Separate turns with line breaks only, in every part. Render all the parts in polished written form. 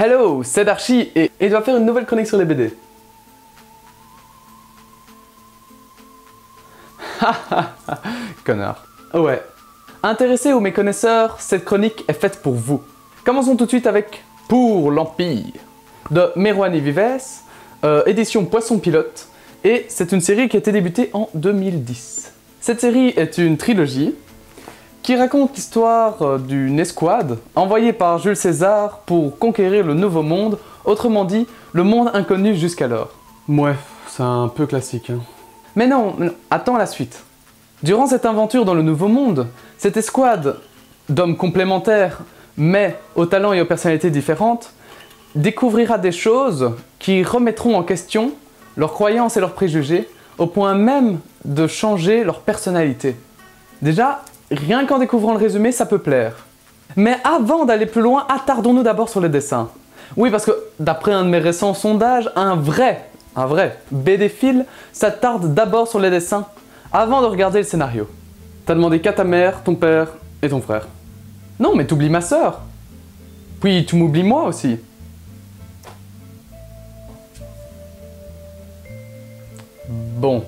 Hello, c'est Darchi et je dois faire une nouvelle chronique sur les BD. Connard. Ouais. Intéressés ou méconnaisseurs, cette chronique est faite pour vous. Commençons tout de suite avec Pour l'Empire de Merwani Vives, édition Poisson Pilote, et c'est une série qui a été débutée en 2010. Cette série est une trilogie qui raconte l'histoire d'une escouade envoyée par Jules César pour conquérir le Nouveau Monde, autrement dit, le monde inconnu jusqu'alors. Ouais, c'est un peu classique, hein. Mais non, attends la suite. Durant cette aventure dans le Nouveau Monde, cette escouade d'hommes complémentaires, mais aux talents et aux personnalités différentes, découvrira des choses qui remettront en question leurs croyances et leurs préjugés, au point même de changer leur personnalité. Déjà, rien qu'en découvrant le résumé, ça peut plaire. Mais avant d'aller plus loin, attardons-nous d'abord sur le dessin. Oui, parce que d'après un de mes récents sondages, un vrai BD-phile s'attarde d'abord sur les dessins avant de regarder le scénario. T'as demandé qu'à ta mère, ton père et ton frère. Non, mais t'oublies ma sœur. Puis tu m'oublies moi aussi. Bon.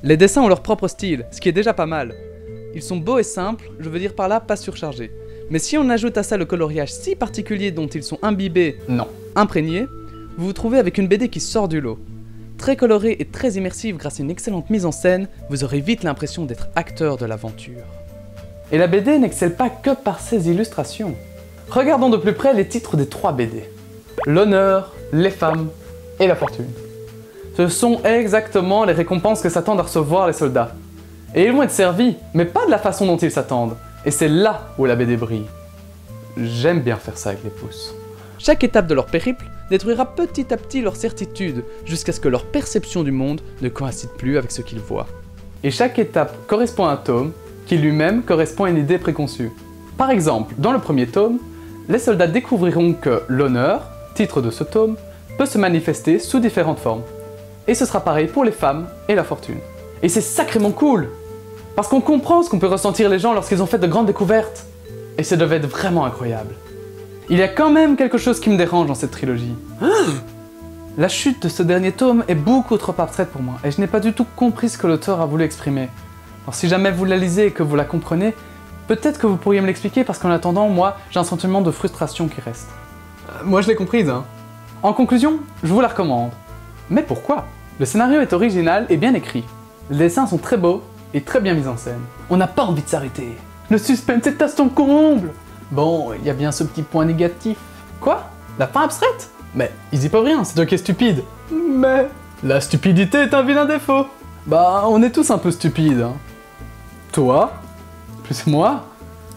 Les dessins ont leur propre style, ce qui est déjà pas mal. Ils sont beaux et simples, je veux dire par là pas surchargés. Mais si on ajoute à ça le coloriage si particulier dont ils sont imbibés, non, imprégnés, vous vous trouvez avec une BD qui sort du lot. Très colorée et très immersive grâce à une excellente mise en scène, vous aurez vite l'impression d'être acteur de l'aventure. Et la BD n'excelle pas que par ses illustrations. Regardons de plus près les titres des 3 BD. L'honneur, les femmes et la fortune. Ce sont exactement les récompenses que s'attendent à recevoir les soldats. Et ils vont être servis, mais pas de la façon dont ils s'attendent. Et c'est là où la BD brille. J'aime bien faire ça avec les pouces. Chaque étape de leur périple détruira petit à petit leur certitude, jusqu'à ce que leur perception du monde ne coïncide plus avec ce qu'ils voient. Et chaque étape correspond à un tome, qui lui-même correspond à une idée préconçue. Par exemple, dans le premier tome, les soldats découvriront que l'honneur, titre de ce tome, peut se manifester sous différentes formes. Et ce sera pareil pour les femmes et la fortune. Et c'est sacrément cool! Parce qu'on comprend ce qu'on peut ressentir les gens lorsqu'ils ont fait de grandes découvertes. Et ça devait être vraiment incroyable. Il y a quand même quelque chose qui me dérange dans cette trilogie. La chute de ce dernier tome est beaucoup trop abstraite pour moi, et je n'ai pas du tout compris ce que l'auteur a voulu exprimer. Alors si jamais vous la lisez et que vous la comprenez, peut-être que vous pourriez me l'expliquer, parce qu'en attendant, moi, j'ai un sentiment de frustration qui reste. Moi je l'ai comprise, hein. En conclusion, je vous la recommande. Mais pourquoi? Le scénario est original et bien écrit. Les dessins sont très beaux et très bien mis en scène. On n'a pas envie de s'arrêter. Le suspense est à son comble. Bon, il y a bien ce petit point négatif. Quoi? La fin abstraite? Mais ils y peuvent rien, c'est eux qui est stupide. Mais la stupidité est un vilain défaut. Bah, on est tous un peu stupides, hein. Toi, plus moi,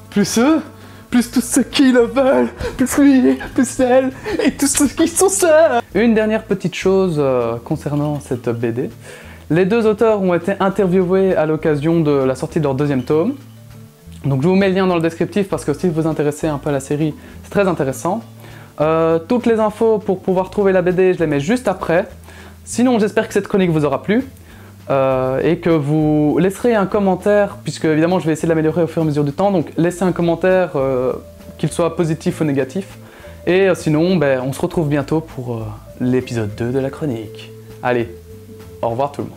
plus eux, plus tous ceux qui le veulent, plus lui, plus elle, et tous ceux qui sont seuls. Une dernière petite chose concernant cette BD. Les 2 auteurs ont été interviewés à l'occasion de la sortie de leur 2e tome. Donc je vous mets le lien dans le descriptif parce que si vous vous intéressez un peu à la série, c'est très intéressant. Toutes les infos pour pouvoir trouver la BD, je les mets juste après. Sinon, j'espère que cette chronique vous aura plu et que vous laisserez un commentaire, puisque évidemment je vais essayer de l'améliorer au fur et à mesure du temps. Donc laissez un commentaire, qu'il soit positif ou négatif. Et sinon, on se retrouve bientôt pour l'épisode 2 de la chronique. Allez, au revoir tout le monde.